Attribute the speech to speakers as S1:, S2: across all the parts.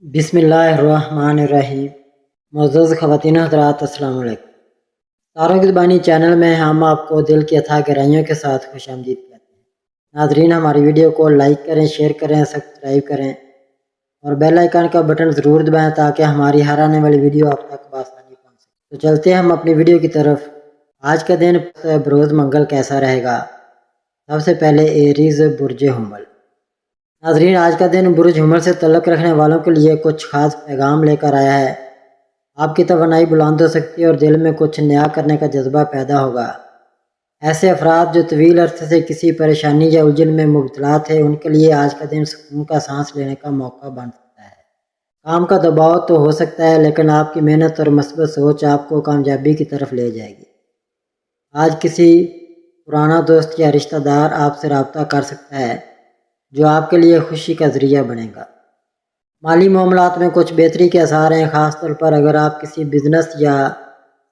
S1: بسم اللہ الرحمن الرحیم۔ معزز خواتین حضرات، السلام علیکم۔ تاروں کی زبانی چینل میں ہم آپ کو دل کی اتھاہ گہرائیوں کے ساتھ خوش آمدید کہتے ہیں۔ ناظرین، ہماری ویڈیو کو لائک کریں، شیئر کریں، سبسکرائب کریں اور بیل آئیکن کا بٹن ضرور دبائیں تاکہ ہماری ہر آنے والی ویڈیو آپ تک بآسانی پہنچ سکے۔ تو چلتے ہیں ہم اپنی ویڈیو کی طرف۔ آج کا دن بروز منگل کیسا رہے گا؟ سب سے پہلے ایریز برج حمل۔ ناظرین، آج کا دن برج حمل سے تعلق رکھنے والوں کے لیے کچھ خاص پیغام لے کر آیا ہے۔ آپ کی توانائی بلند ہو سکتی ہے اور دل میں کچھ نیا کرنے کا جذبہ پیدا ہوگا۔ ایسے افراد جو طویل عرصے سے کسی پریشانی یا الجھن میں مبتلا تھے، ان کے لیے آج کا دن سکون کا سانس لینے کا موقع بن سکتا ہے۔ کام کا دباؤ تو ہو سکتا ہے، لیکن آپ کی محنت اور مثبت سوچ آپ کو کامیابی کی طرف لے جائے گی۔ آج کسی پرانا دوست یا رشتہ دار آپ سے رابطہ کر سکتا ہے جو آپ کے لیے خوشی کا ذریعہ بنے گا۔ مالی معاملات میں کچھ بہتری کے آثار ہیں، خاص طور پر اگر آپ کسی بزنس یا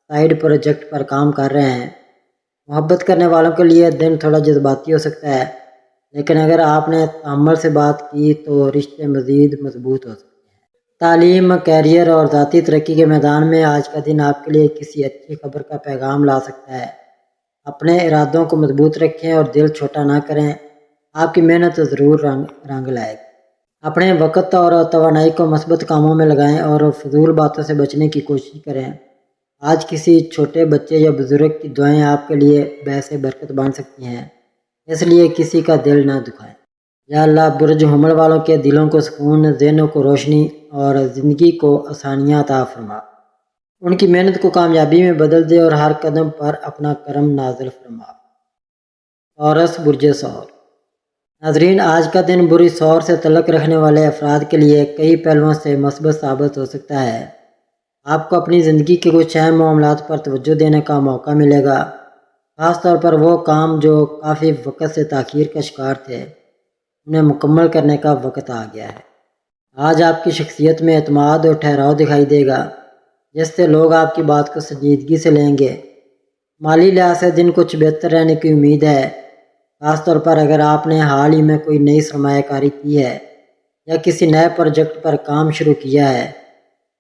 S1: سائیڈ پروجیکٹ پر کام کر رہے ہیں۔ محبت کرنے والوں کے لیے دن تھوڑا جذباتی ہو سکتا ہے، لیکن اگر آپ نے تحمل سے بات کی تو رشتے مزید مضبوط ہو سکتے ہیں۔ تعلیم، کیریئر اور ذاتی ترقی کے میدان میں آج کا دن آپ کے لیے کسی اچھی خبر کا پیغام لا سکتا ہے۔ اپنے ارادوں کو مضبوط رکھیں اور دل چھوٹا نہ کریں، آپ کی محنت ضرور رنگ لائے گی۔ اپنے وقت اور توانائی کو مثبت کاموں میں لگائیں اور فضول باتوں سے بچنے کی کوشش کریں۔ آج کسی چھوٹے بچے یا بزرگ کی دعائیں آپ کے لیے باعث برکت بن سکتی ہیں، اس لیے کسی کا دل نہ دکھائیں۔ یا اللہ، برج حمل والوں کے دلوں کو سکون، ذہنوں کو روشنی اور زندگی کو آسانیاں عطا فرما۔ ان کی محنت کو کامیابی میں بدل دے اور ہر قدم پر اپنا کرم نازل فرما۔ عورس برج ثور۔ ناظرین، آج کا دن برج ثور سے تعلق رکھنے والے افراد کے لیے کئی پہلوؤں سے مثبت ثابت ہو سکتا ہے۔ آپ کو اپنی زندگی کے کچھ اہم معاملات پر توجہ دینے کا موقع ملے گا، خاص طور پر وہ کام جو کافی وقت سے تاخیر کا شکار تھے، انہیں مکمل کرنے کا وقت آ گیا ہے۔ آج آپ کی شخصیت میں اعتماد اور ٹھہراؤ دکھائی دے گا، جس سے لوگ آپ کی بات کو سنجیدگی سے لیں گے۔ مالی لحاظ سے دن کچھ بہتر رہنے کی امید ہے، خاص طور پر اگر آپ نے حال ہی میں کوئی نئی سرمایہ کاری کی ہے یا کسی نئے پروجیکٹ پر کام شروع کیا ہے۔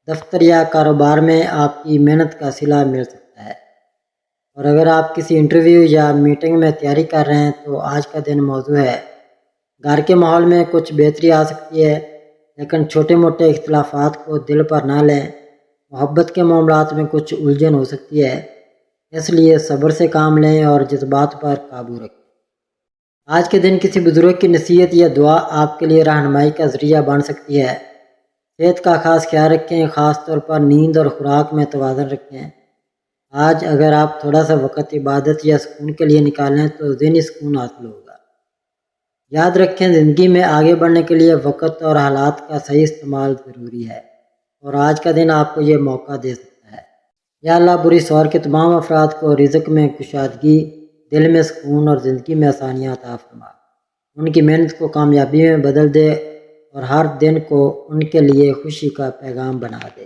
S1: دفتر یا کاروبار میں آپ کی محنت کا صلہ مل سکتا ہے، اور اگر آپ کسی انٹرویو یا میٹنگ میں تیاری کر رہے ہیں تو آج کا دن موزوں ہے۔ گھر کے ماحول میں کچھ بہتری آ سکتی ہے، لیکن چھوٹے موٹے اختلافات کو دل پر نہ لیں۔ محبت کے معاملات میں کچھ الجھن ہو سکتی ہے، اس لیے صبر سے کام لیں اور جذبات پر قابو رکھیں۔ آج کے دن کسی بزرگ کی نصیحت یا دعا آپ کے لیے رہنمائی کا ذریعہ بن سکتی ہے۔ صحت کا خاص خیال رکھیں، خاص طور پر نیند اور خوراک میں توازن رکھیں۔ آج اگر آپ تھوڑا سا وقت عبادت یا سکون کے لیے نکالیں تو ذہنی سکون حاصل ہوگا۔ یاد رکھیں، زندگی میں آگے بڑھنے کے لیے وقت اور حالات کا صحیح استعمال ضروری ہے، اور آج کا دن آپ کو یہ موقع دے سکتا ہے۔ یا اللہ، برج ثور کے تمام افراد کو رزق میں کشادگی، دل میں سکون اور زندگی میں آسانیاں عطا فرما۔ ان کی محنت کو کامیابی میں بدل دے اور ہر دن کو ان کے لیے خوشی کا پیغام بنا دے۔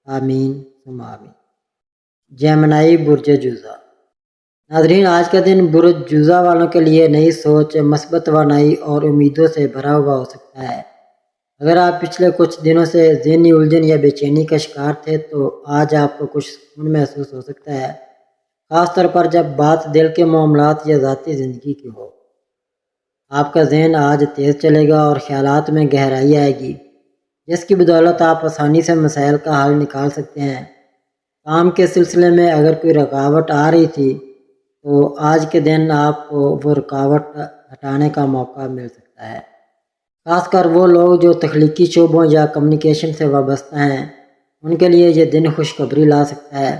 S1: آمین ثم آمین۔ جیمنائی برج جوزا۔ ناظرین، آج کا دن برج جوزا والوں کے لیے نئی سوچ، مثبت توانائی اور امیدوں سے بھرا ہوا ہو سکتا ہے۔ اگر آپ پچھلے کچھ دنوں سے ذہنی الجھن یا بے چینی کا شکار تھے تو آج آپ کو کچھ سکون محسوس ہو سکتا ہے، خاص طور پر جب بات دل کے معاملات یا ذاتی زندگی کی ہو۔ آپ کا ذہن آج تیز چلے گا اور خیالات میں گہرائی آئے گی، جس کی بدولت آپ آسانی سے مسائل کا حل نکال سکتے ہیں۔ کام کے سلسلے میں اگر کوئی رکاوٹ آ رہی تھی تو آج کے دن آپ کو وہ رکاوٹ ہٹانے کا موقع مل سکتا ہے۔ خاص کر وہ لوگ جو تخلیقی شعبوں یا کمیونیکیشن سے وابستہ ہیں، ان کے لیے یہ دن خوشخبری لا سکتا ہے۔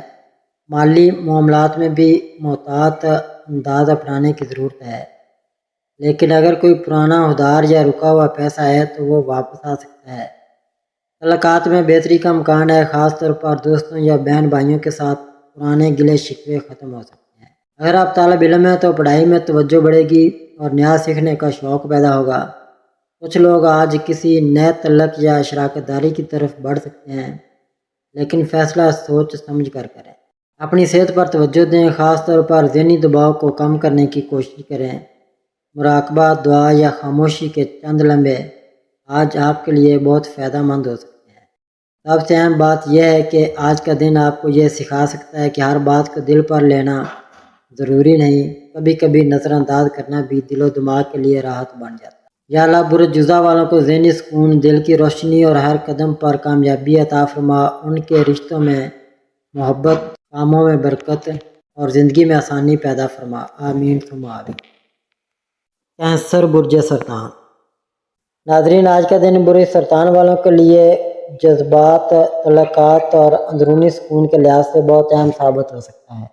S1: مالی معاملات میں بھی محتاط انداز اپنانے کی ضرورت ہے، لیکن اگر کوئی پرانا ادھار یا رکا ہوا پیسہ ہے تو وہ واپس آ سکتا ہے۔ تعلقات میں بہتری کا امکان ہے، خاص طور پر دوستوں یا بہن بھائیوں کے ساتھ پرانے گلے شکوے ختم ہو سکتے ہیں۔ اگر آپ طالب علم ہیں تو پڑھائی میں توجہ بڑھے گی اور نیا سیکھنے کا شوق پیدا ہوگا۔ کچھ لوگ آج کسی نئے تعلق یا شراکت داری کی طرف بڑھ سکتے ہیں، لیکن فیصلہ سوچ سمجھ کر کریں۔ اپنی صحت پر توجہ دیں، خاص طور پر ذہنی دباؤ کو کم کرنے کی کوشش کریں۔ مراقبہ، دعا یا خاموشی کے چند لمحے آج آپ کے لیے بہت فائدہ مند ہو سکتے ہیں۔ سب سے اہم بات یہ ہے کہ آج کا دن آپ کو یہ سکھا سکتا ہے کہ ہر بات کو دل پر لینا ضروری نہیں، کبھی کبھی نظر انداز کرنا بھی دل و دماغ کے لیے راحت بن جاتا ہے۔ یا اللہ برج جزا والوں کو ذہنی سکون، دل کی روشنی اور ہر قدم پر کامیابی عطا فرما، ان کے رشتوں میں محبت، کاموں میں برکت اور زندگی میں آسانی پیدا فرما، آمین ثم آمین۔ کینسر برج سرطان۔ ناظرین، آج کا دن برج سرطان والوں کے لیے جذبات، تعلقات اور اندرونی سکون کے لحاظ سے بہت اہم ثابت ہو سکتا ہے۔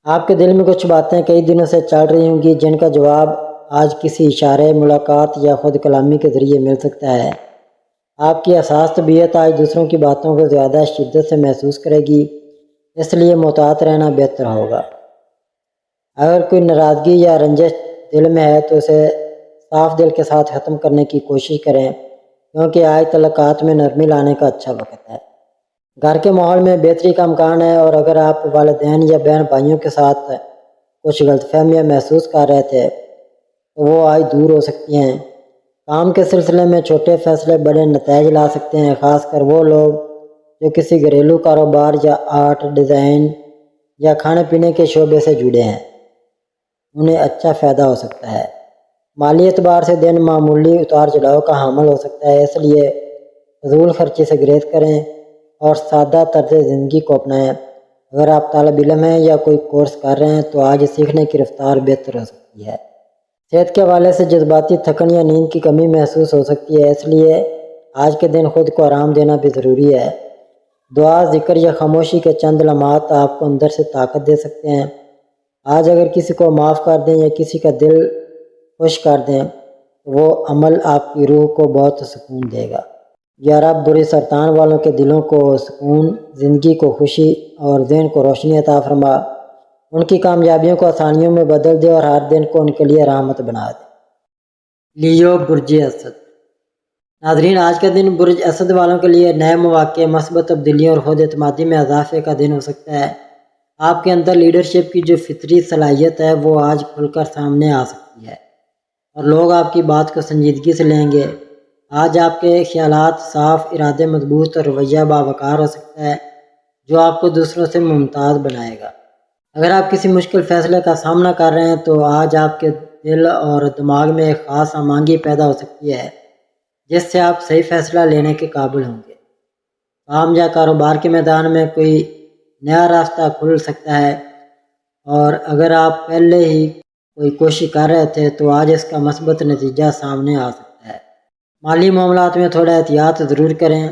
S1: آپ کے دل میں کچھ باتیں کئی دنوں سے چل رہی ہوں گی، جن کا جواب آج کسی اشارے، ملاقات یا خود کلامی کے ذریعے مل سکتا ہے۔ آپ کی حساس طبیعت آج دوسروں کی باتوں کو زیادہ شدت سے محسوس کرے گی، اس لیے محتاط رہنا بہتر ہوگا۔ اگر کوئی ناراضگی یا رنجش دل میں ہے تو اسے صاف دل کے ساتھ ختم کرنے کی کوشش کریں، کیونکہ آج تعلقات میں نرمی لانے کا اچھا وقت ہے۔ گھر کے ماحول میں بہتری کا امکان ہے، اور اگر آپ والدین یا بہن بھائیوں کے ساتھ کچھ غلط فہمیاں محسوس کر رہے تھے تو وہ آج دور ہو سکتی ہیں۔ کام کے سلسلے میں چھوٹے فیصلے بڑے نتائج لا سکتے ہیں، خاص کر وہ لوگ جو کسی گھریلو کاروبار یا آرٹ، ڈیزائن یا کھانے پینے کے شعبے سے جڑے ہیں، انہیں اچھا فائدہ ہو سکتا ہے۔ مالی اعتبار سے دن معمولی اتار چڑھاؤ کا حامل ہو سکتا ہے، اس لیے فضول خرچی سے گریز کریں اور سادہ طرز زندگی کو اپنائیں۔ اگر آپ طالب علم ہیں یا کوئی کورس کر رہے ہیں تو آج سیکھنے کی رفتار بہتر ہو سکتی ہے۔ صحت کے حوالے سے جذباتی تھکن یا نیند کی کمی محسوس ہو سکتی ہے، اس لیے آج کے دن خود کو آرام دینا بھی ضروری ہے۔ دعا، ذکر یا خاموشی کے چند لمحات آپ کو اندر سے طاقت دے سکتے ہیں۔ آج اگر کسی کو معاف کر دیں یا کسی کا دل خوش کر دیں تو وہ عمل آپ کی روح کو بہت سکون دے گا۔ یا رب برج سرطان والوں کے دلوں کو سکون، زندگی کو خوشی اور ذہن کو روشنی عطا فرما، ان کی کامیابیوں کو آسانیوں میں بدل دے اور ہر دن کو ان کے لیے رحمت بنا دے۔ لیو برج اسد۔ ناظرین، آج کا دن برج اسد والوں کے لیے نئے مواقع، مثبت تبدیلیوں اور خود اعتمادی میں اضافے کا دن ہو سکتا ہے۔ آپ کے اندر لیڈرشپ کی جو فطری صلاحیت ہے وہ آج کھل کر سامنے آ سکتی ہے، اور لوگ آپ کی بات کو سنجیدگی سے لیں گے۔ آج آپ کے خیالات صاف، ارادے مضبوط اور رویہ باوقار ہو سکتا ہے، جو آپ کو دوسروں سے ممتاز بنائے گا۔ اگر آپ کسی مشکل فیصلے کا سامنا کر رہے ہیں تو آج آپ کے دل اور دماغ میں ایک خاص آمادگی پیدا ہو سکتی ہے، جس سے آپ صحیح فیصلہ لینے کے قابل ہوں گے۔ کام یا کاروبار کے میدان میں کوئی نیا راستہ کھل سکتا ہے، اور اگر آپ پہلے ہی کوئی کوشش کر رہے تھے تو آج اس کا مثبت نتیجہ سامنے آ سکتا ہے۔ مالی معاملات میں تھوڑا احتیاط ضرور کریں،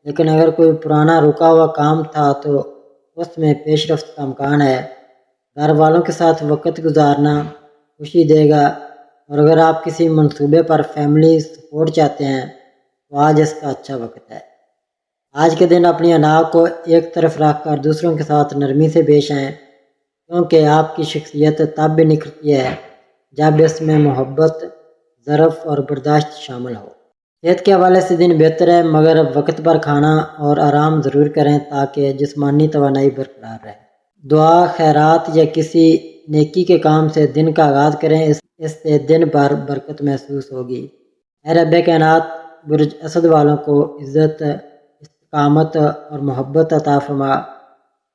S1: لیکن اگر کوئی پرانا رکا ہوا کام تھا تو اس میں پیش رفت کا امکان ہے۔ گھر والوں کے ساتھ وقت گزارنا خوشی دے گا، اور اگر آپ کسی منصوبے پر فیملی سپورٹ چاہتے ہیں تو آج اس کا اچھا وقت ہے۔ آج کے دن اپنی انا کو ایک طرف رکھ کر دوسروں کے ساتھ نرمی سے پیش آئیں، کیونکہ آپ کی شخصیت تب بھی نکھرتی ہے جب اس میں محبت، ظرف اور برداشت شامل ہو۔ صحت کے حوالے سے دن بہتر ہے، مگر وقت پر کھانا اور آرام ضرور کریں تاکہ جسمانی توانائی برقرار رہے۔ دعا، خیرات یا کسی نیکی کے کام سے دن کا آغاز کریں، اس سے دن بھر برکت محسوس ہوگی۔ اے رب کائنات، برج اسد والوں کو عزت، استقامت اور محبت عطا فرما،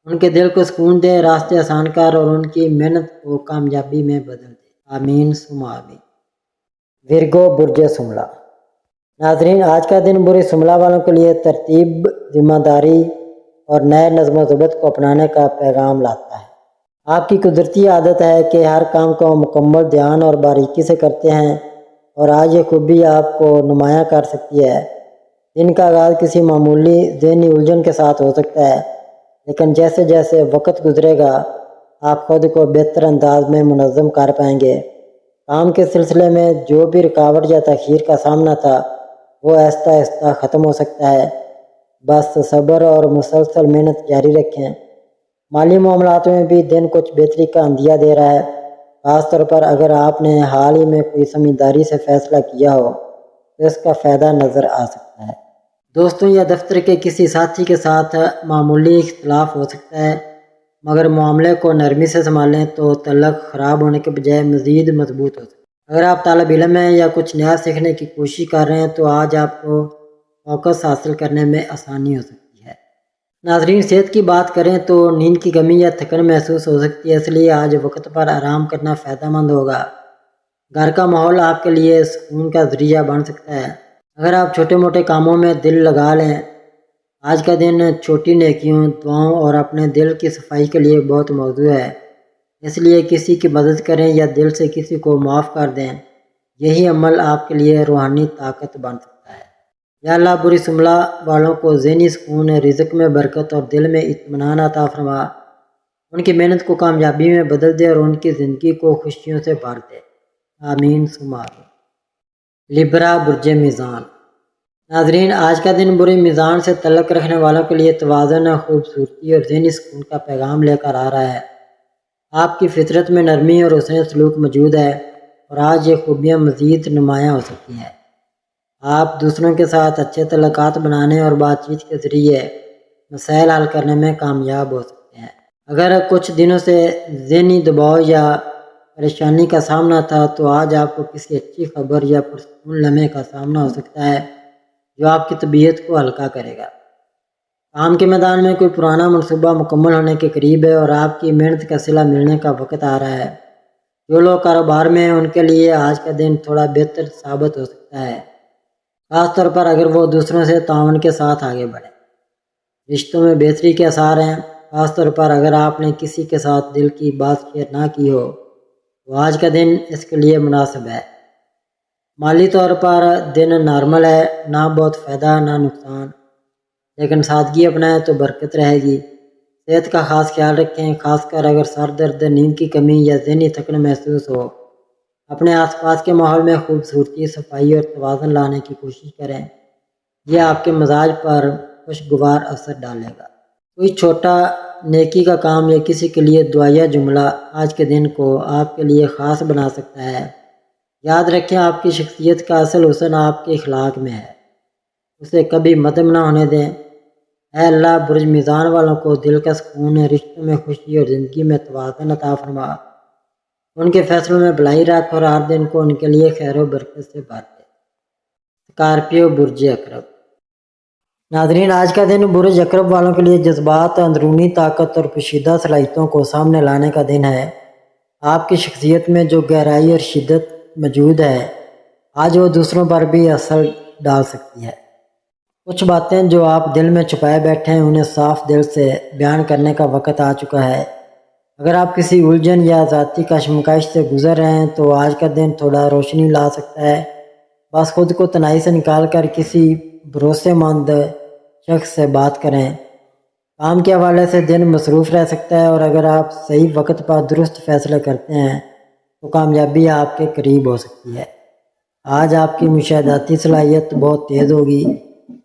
S1: ان کے دل کو سکون دے، راستے آسان کر اور ان کی محنت کو کامیابی میں بدل دے، آمین ثم آمین۔ ورگو برج سملہ۔ ناظرین، آج کا دن برج سملہ والوں کے لیے ترتیب، ذمہ داری اور نئے نظم و ضبط کو اپنانے کا پیغام لاتا ہے۔ آپ کی قدرتی عادت ہے کہ ہر کام کو مکمل دھیان اور باریکی سے کرتے ہیں، اور آج یہ خوبی آپ کو نمایاں کر سکتی ہے۔ دن کا آغاز کسی معمولی ذہنی الجھن کے ساتھ ہو سکتا ہے، لیکن جیسے جیسے وقت گزرے گا آپ خود کو بہتر انداز میں منظم کر پائیں گے۔ کام کے سلسلے میں جو بھی رکاوٹ یا تاخیر کا سامنا تھا وہ آہستہ آہستہ ختم ہو سکتا ہے، بس صبر اور مسلسل محنت جاری رکھیں۔ مالی معاملات میں بھی دن کچھ بہتری کا عندیہ دے رہا ہے، خاص طور پر اگر آپ نے حال ہی میں کوئی سمجھداری سے فیصلہ کیا ہو تو اس کا فائدہ نظر آ سکتا ہے۔ دوستوں یا دفتر کے کسی ساتھی کے ساتھ معمولی اختلاف ہو سکتا ہے، مگر معاملے کو نرمی سے سنبھالیں تو تعلق خراب ہونے کے بجائے مزید مضبوط ہو سکتا ہے۔ اگر آپ طالب علم ہیں یا کچھ نیا سیکھنے کی کوشش کر رہے ہیں تو آج آپ کو فوکس حاصل کرنے میں آسانی ہو سکتی ہے۔ ناظرین، صحت کی بات کریں تو نیند کی کمی یا تھکن محسوس ہو سکتی ہے، اس لیے آج وقت پر آرام کرنا فائدہ مند ہوگا۔ گھر کا ماحول آپ کے لیے سکون کا ذریعہ بن سکتا ہے۔ اگر آپ چھوٹے موٹے کاموں میں دل لگا لیں، آج کا دن چھوٹی نیکیوں، دعاؤں اور اپنے دل کی صفائی کے لیے بہت موزوں ہے، اس لیے کسی کی مدد کریں یا دل سے کسی کو معاف کر دیں، یہی عمل آپ کے لیے روحانی طاقت بن سکتا ہے۔ یا اللہ، بری سملہ والوں کو ذہنی سکون، رزق میں برکت اور دل میں اطمینان عطا فرما، ان کی محنت کو کامیابی میں بدل دے اور ان کی زندگی کو خوشیوں سے بھر دے، آمین ثم آمین۔ لبرا، برج میزان۔ ناظرین، آج کا دن برے میزان سے تعلق رکھنے والوں کے لیے توازن، خوبصورتی اور ذہنی سکون کا پیغام لے کر آ رہا ہے۔ آپ کی فطرت میں نرمی اور حسن سلوک موجود ہے اور آج یہ خوبیاں مزید نمایاں ہو سکتی ہیں۔ آپ دوسروں کے ساتھ اچھے تعلقات بنانے اور بات چیت کے ذریعے مسائل حل کرنے میں کامیاب ہو سکتے ہیں۔ اگر کچھ دنوں سے ذہنی دباؤ یا پریشانی کا سامنا تھا تو آج آپ کو کسی اچھی خبر یا پرسکون لمحے کا سامنا ہو سکتا ہے جو آپ کی طبیعت کو ہلکا کرے گا۔ کام کے میدان میں کوئی پرانا منصوبہ مکمل ہونے کے قریب ہے اور آپ کی محنت کا صلہ ملنے کا وقت آ رہا ہے۔ جو لوگ کاروبار میں ہیں ان کے لیے آج کا دن تھوڑا بہتر ثابت ہو سکتا ہے، خاص طور پر اگر وہ دوسروں سے تعاون کے ساتھ آگے بڑھیں۔ رشتوں میں بہتری کے آثار ہیں، خاص طور پر اگر آپ نے کسی کے ساتھ دل کی بات شیئر نہ کی ہو تو آج کا دن اس کے لیے مناسب ہے۔ مالی طور پر دن نارمل ہے، نہ بہت فائدہ نہ نقصان، لیکن سادگی اپنائیں تو برکت رہے گی۔ صحت کا خاص خیال رکھیں، خاص کر اگر سر درد، نیند کی کمی یا ذہنی تھکن محسوس ہو۔ اپنے آس پاس کے ماحول میں خوبصورتی، صفائی اور توازن لانے کی کوشش کریں، یہ آپ کے مزاج پر خوشگوار اثر ڈالے گا۔ کوئی چھوٹا نیکی کا کام یا کسی کے لیے دعائیہ جملہ آج کے دن کو آپ کے لیے خاص بنا سکتا ہے۔ یاد رکھیں، آپ کی شخصیت کا اصل حسن آپ کے اخلاق میں ہے، اسے کبھی مدھم نہ ہونے دیں۔ اے اللہ، برج میزان والوں کو دل کا سکون، رشتوں میں خوشی اور زندگی میں توازن عطا فرما، ان کے فیصلوں میں بھلائی رکھ اور ہر دن کو ان کے لیے خیر و برکت سے بھر دے۔ اسکارپیو، برج عقرب۔ ناظرین، آج کا دن برج عقرب والوں کے لیے جذبات، اندرونی طاقت اور پوشیدہ صلاحیتوں کو سامنے لانے کا دن ہے۔ آپ کی شخصیت میں جو گہرائی اور شدت موجود ہے، آج وہ دوسروں پر بھی اثر ڈال سکتی ہے۔ کچھ باتیں جو آپ دل میں چھپائے بیٹھے ہیں انہیں صاف دل سے بیان کرنے کا وقت آ چکا ہے۔ اگر آپ کسی الجھن یا ذاتی کشمکش سے گزر رہے ہیں تو آج کا دن تھوڑا روشنی لا سکتا ہے۔ بس خود کو تنہائی سے نکال کر کسی بھروسے مند شخص سے بات کریں۔ کام کے حوالے سے دن مصروف رہ سکتا ہے اور اگر آپ صحیح وقت پر درست فیصلے کرتے ہیں تو کامیابی آپ کے قریب ہو سکتی ہے۔ آج آپ کی مشاہداتی صلاحیت بہت تیز ہوگی،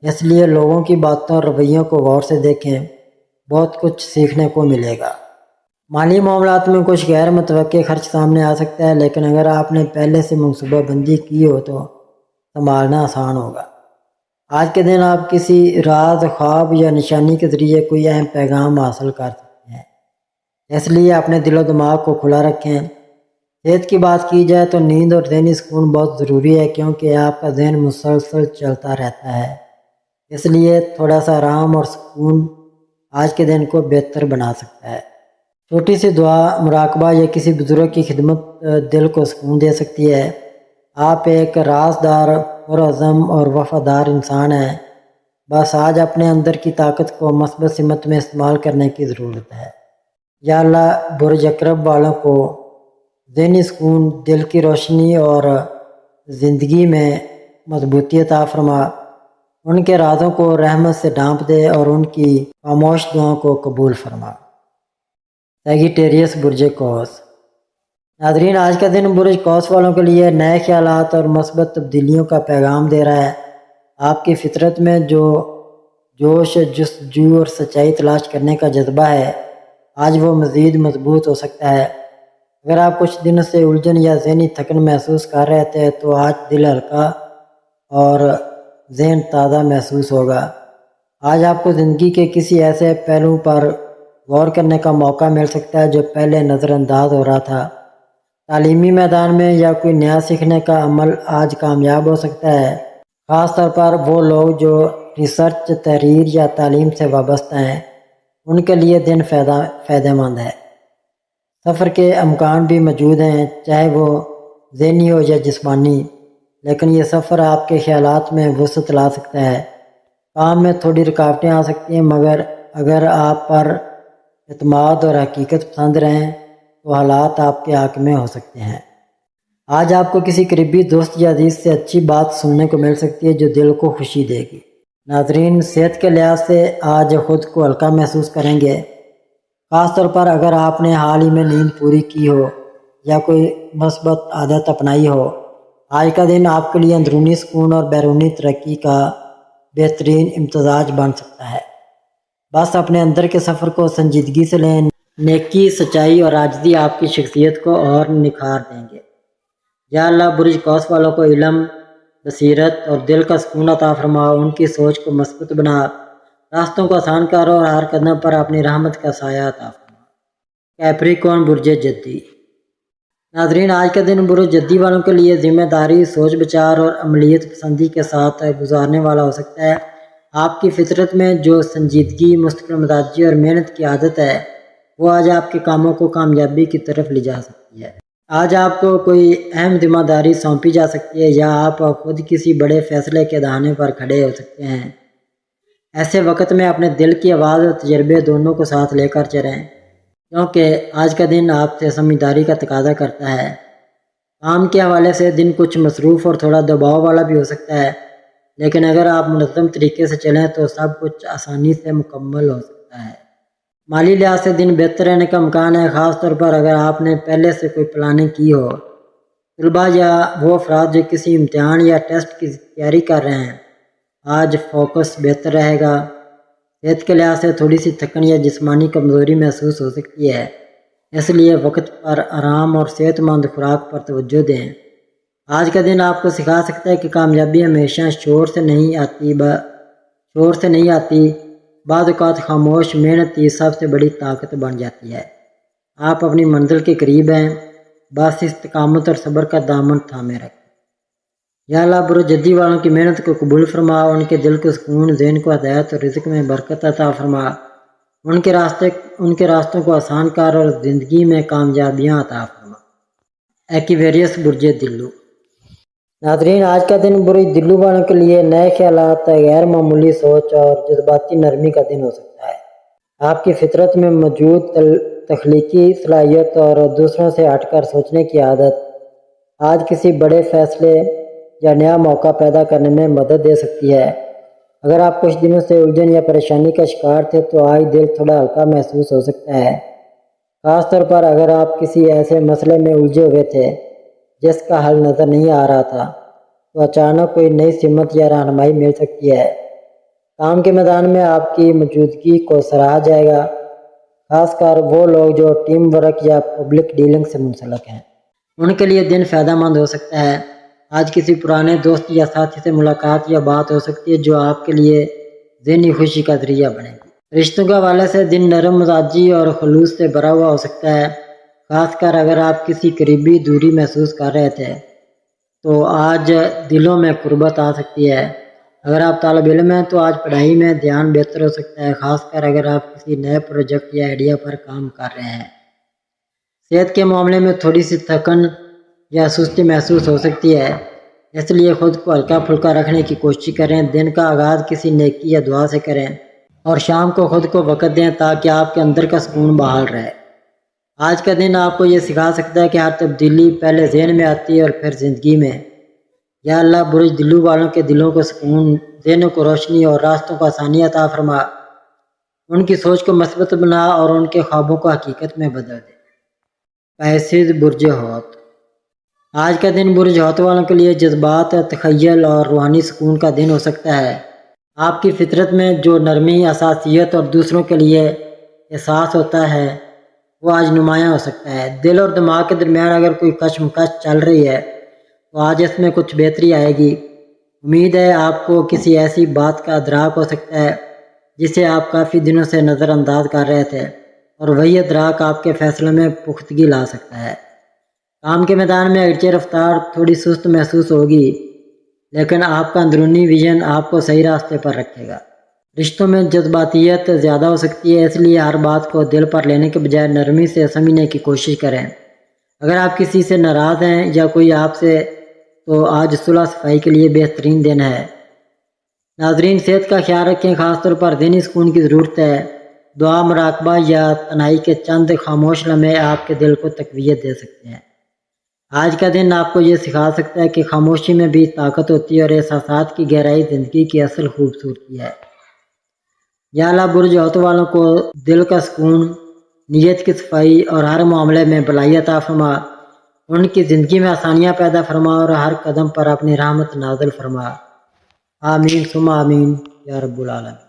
S1: اس لیے لوگوں کی باتوں اور رویوں کو غور سے دیکھیں، بہت کچھ سیکھنے کو ملے گا۔ مالی معاملات میں کچھ غیر متوقع خرچ سامنے آ سکتا ہے، لیکن اگر آپ نے پہلے سے منصوبہ بندی کی ہو تو سنبھالنا آسان ہوگا۔ آج کے دن آپ کسی راز، خواب یا نشانی کے ذریعے کوئی اہم پیغام حاصل کر سکتے ہیں، اس لیے اپنے دل و دماغ کو کھلا رکھیں۔ صحت کی بات کی جائے تو نیند اور ذہنی سکون بہت ضروری ہے کیونکہ آپ کا ذہن مسلسل چلتا رہتا ہے، اس لیے تھوڑا سا آرام اور سکون آج کے دن کو بہتر بنا سکتا ہے۔ چھوٹی سی دعا، مراقبہ یا کسی بزرگ کی خدمت دل کو سکون دے سکتی ہے۔ آپ ایک رازدار، پرعزم اور وفادار انسان ہیں، بس آج اپنے اندر کی طاقت کو مثبت سمت میں استعمال کرنے کی ضرورت ہے۔ یا اللہ، برج عقرب والوں کو ذہنی سکون، دل کی روشنی اور زندگی میں مضبوطی عطا فرما، ان کے رازوں کو رحمت سے ڈھانپ دے اور ان کی خاموش دعاؤں کو قبول فرما۔ سیگیٹیریس، برج قوس۔ ناظرین، آج کا دن برج قوس والوں کے لیے نئے خیالات اور مثبت تبدیلیوں کا پیغام دے رہا ہے۔ آپ کی فطرت میں جو جوش، جستجو اور سچائی تلاش کرنے کا جذبہ ہے، آج وہ مزید مضبوط ہو سکتا ہے۔ اگر آپ کچھ دن سے الجھن یا ذہنی تھکن محسوس کر رہے تھے تو آج دل ہلکا اور ذہن تازہ محسوس ہوگا۔ آج آپ کو زندگی کے کسی ایسے پہلو پر غور کرنے کا موقع مل سکتا ہے جو پہلے نظر انداز ہو رہا تھا۔ تعلیمی میدان میں یا کوئی نیا سیکھنے کا عمل آج کامیاب ہو سکتا ہے۔ خاص طور پر وہ لوگ جو ریسرچ، تحریر یا تعلیم سے وابستہ ہیں، ان کے لیے دن فائدہ مند ہے۔ سفر کے امکان بھی موجود ہیں، چاہے وہ ذہنی ہو یا جسمانی، لیکن یہ سفر آپ کے خیالات میں وسعت لا سکتا ہے۔ کام میں تھوڑی رکاوٹیں آ سکتی ہیں، مگر اگر آپ پر اعتماد اور حقیقت پسند رہیں تو حالات آپ کے حق میں ہو سکتے ہیں۔ آج آپ کو کسی قریبی دوست یا عزیز سے اچھی بات سننے کو مل سکتی ہے جو دل کو خوشی دے گی۔ ناظرین، صحت کے لحاظ سے آج خود کو ہلکا محسوس کریں گے، خاص طور پر اگر آپ نے حال ہی میں نیند پوری کی ہو یا کوئی مثبت عادت اپنائی ہو۔ آج کا دن آپ کے لیے اندرونی سکون اور بیرونی ترقی کا بہترین امتزاج بن سکتا ہے۔ بس اپنے اندر کے سفر کو سنجیدگی سے لیں۔ نیکی، سچائی اور عاجزی آپ کی شخصیت کو اور نکھار دیں گے۔ یا اللہ، برج قوس والوں کو علم، بصیرت اور دل کا سکون عطا فرما، ان کی سوچ کو مثبت بنا، راستوں کو آسان کرو اور ہر قدم پر اپنی رحمت کا سایہ عطا فرما۔ کیپریکون، برج جدی۔ ناظرین، آج کا دن برج جدی والوں کے لیے ذمہ داری، سوچ بچار اور عملیت پسندی کے ساتھ گزارنے والا ہو سکتا ہے۔ آپ کی فطرت میں جو سنجیدگی، مستقل مزاجی اور محنت کی عادت ہے، وہ آج آپ کے کاموں کو کامیابی کی طرف لے جا سکتی ہے۔ آج آپ کو کوئی اہم ذمہ داری سونپی جا سکتی ہے یا آپ خود کسی بڑے فیصلے کے دہانے پر کھڑے ہو سکتے ہیں۔ ایسے وقت میں اپنے دل کی آواز اور تجربے دونوں کو ساتھ لے کر چلیں، کیونکہ آج کا دن آپ سے سمجھداری کا تقاضا کرتا ہے۔ کام کے حوالے سے دن کچھ مصروف اور تھوڑا دباؤ والا بھی ہو سکتا ہے، لیکن اگر آپ منظم طریقے سے چلیں تو سب کچھ آسانی سے مکمل ہو سکتا ہے۔ مالی لحاظ سے دن بہتر رہنے کا امکان ہے، خاص طور پر اگر آپ نے پہلے سے کوئی پلاننگ کی ہو۔ طلباء یا وہ افراد جو کسی امتحان یا ٹیسٹ کی تیاری کر رہے ہیں، آج فوکس بہتر رہے گا۔ صحت کے لحاظ سے تھوڑی سی تھکن یا جسمانی کمزوری محسوس ہو سکتی ہے، اس لیے وقت پر آرام اور صحت مند خوراک پر توجہ دیں۔ آج کا دن آپ کو سکھا سکتا ہے کہ کامیابی ہمیشہ شور سے نہیں آتی، بعض اوقات خاموش محنت ہی سب سے بڑی طاقت بن جاتی ہے۔ آپ اپنی منزل کے قریب ہیں، بس استقامت اور صبر کا دامن تھامے رکھیں۔ یا اللہ، برج جدی والوں کی محنت کو قبول فرما، ان کے دل کو سکون، ذہن کو ہدایت اور رزق میں برکت عطا فرما، ان کے راستوں کو آسان کر اور زندگی میں کامیابیاں عطا فرما۔ ایکویریس، برج دلو۔ ناظرین، آج کا دن برج دلو والوں کے لیے نئے خیالات، غیر معمولی سوچ اور جذباتی نرمی کا دن ہو سکتا ہے۔ آپ کی فطرت میں موجود تخلیقی صلاحیت اور دوسروں سے ہٹ کر سوچنے کی عادت آج کسی بڑے فیصلے یا نیا موقع پیدا کرنے میں مدد دے سکتی ہے۔ اگر آپ کچھ دنوں سے الجھن یا پریشانی کا شکار تھے تو آج دل تھوڑا ہلکا محسوس ہو سکتا ہے، خاص طور پر اگر آپ کسی ایسے مسئلے میں الجھے ہوئے تھے جس کا حل نظر نہیں آ رہا تھا، تو اچانک کوئی نئی سمت یا رہنمائی مل سکتی ہے۔ کام کے میدان میں آپ کی موجودگی کو سراہا جائے گا، خاص کر وہ لوگ جو ٹیم ورک یا پبلک ڈیلنگ سے منسلک ہیں، ان کے لیے دن فائدہ مند ہو سکتا ہے۔ آج کسی پرانے دوست یا ساتھی سے ملاقات یا بات ہو سکتی ہے جو آپ کے لیے ذہنی خوشی کا ذریعہ بنے گی۔ رشتوں کے حوالے سے دن نرم مزاجی اور خلوص سے بھرا ہوا ہو سکتا ہے، خاص کر اگر آپ کسی قریبی دوری محسوس کر رہے تھے تو آج دلوں میں قربت آ سکتی ہے۔ اگر آپ طالب علم ہیں تو آج پڑھائی میں دھیان بہتر ہو سکتا ہے، خاص کر اگر آپ کسی نئے پروجیکٹ یا آئیڈیا پر کام کر رہے ہیں۔ صحت کے معاملے میں تھوڑی سی تھکن یا سستی محسوس ہو سکتی ہے، اس لیے خود کو ہلکا پھلکا رکھنے کی کوشش کریں۔ دن کا آغاز کسی نیکی یا دعا سے کریں اور شام کو خود کو وقت دیں تاکہ آپ کے اندر کا سکون بحال رہے۔ آج کا دن آپ کو یہ سکھا سکتا ہے کہ ہر تبدیلی پہلے ذہن میں آتی ہے اور پھر زندگی میں۔ یا اللہ، برج دلو والوں کے دلوں کو سکون، ذہنوں کو روشنی اور راستوں کو آسانی عطا فرما، ان کی سوچ کو مثبت بنا اور ان کے خوابوں کو حقیقت میں بدل دے۔ پیسز، برج حوت۔ آج کا دن برج حوت والوں کے لیے جذبات، تخیل اور روحانی سکون کا دن ہو سکتا ہے۔ آپ کی فطرت میں جو نرمی، حساسیت اور دوسروں کے لیے احساس ہوتا ہے وہ آج نمایاں ہو سکتا ہے۔ دل اور دماغ کے درمیان اگر کوئی کشمکش چل رہی ہے تو آج اس میں کچھ بہتری آئے گی۔ امید ہے آپ کو کسی ایسی بات کا ادراک ہو سکتا ہے جسے آپ کافی دنوں سے نظر انداز کر رہے تھے، اور وہی ادراک آپ کے فیصلوں میں پختگی لا سکتا ہے۔ کام کے میدان میں اگرچہ رفتار تھوڑی سست محسوس ہوگی، لیکن آپ کا اندرونی ویژن آپ کو صحیح راستے پر رکھے گا۔ رشتوں میں جذباتیت زیادہ ہو سکتی ہے، اس لیے ہر بات کو دل پر لینے کے بجائے نرمی سے سمجھنے کی کوشش کریں۔ اگر آپ کسی سے ناراض ہیں یا کوئی آپ سے، تو آج صلح صفائی کے لیے بہترین دن ہے۔ ناظرین، صحت کا خیال رکھیں، خاص طور پر ذہنی سکون کی ضرورت ہے۔ دعا، مراقبہ یا تنہائی کے چند خاموش لمحے آپ کے دل کو تقویت دے سکتے ہیں۔ آج کا دن آپ کو یہ سکھا سکتا ہے کہ خاموشی میں بھی طاقت ہوتی ہے اور احساسات کی گہرائی زندگی کی اصل خوبصورتی ہے۔ یا اللہ، برج حوت والوں کو دل کا سکون، نیت کی صفائی اور ہر معاملے میں بھلائی عطا فرما۔ ان کی زندگی میں آسانیاں پیدا فرما اور ہر قدم پر اپنی رحمت نازل فرما۔ آمین ثم آمین یا رب العالمین۔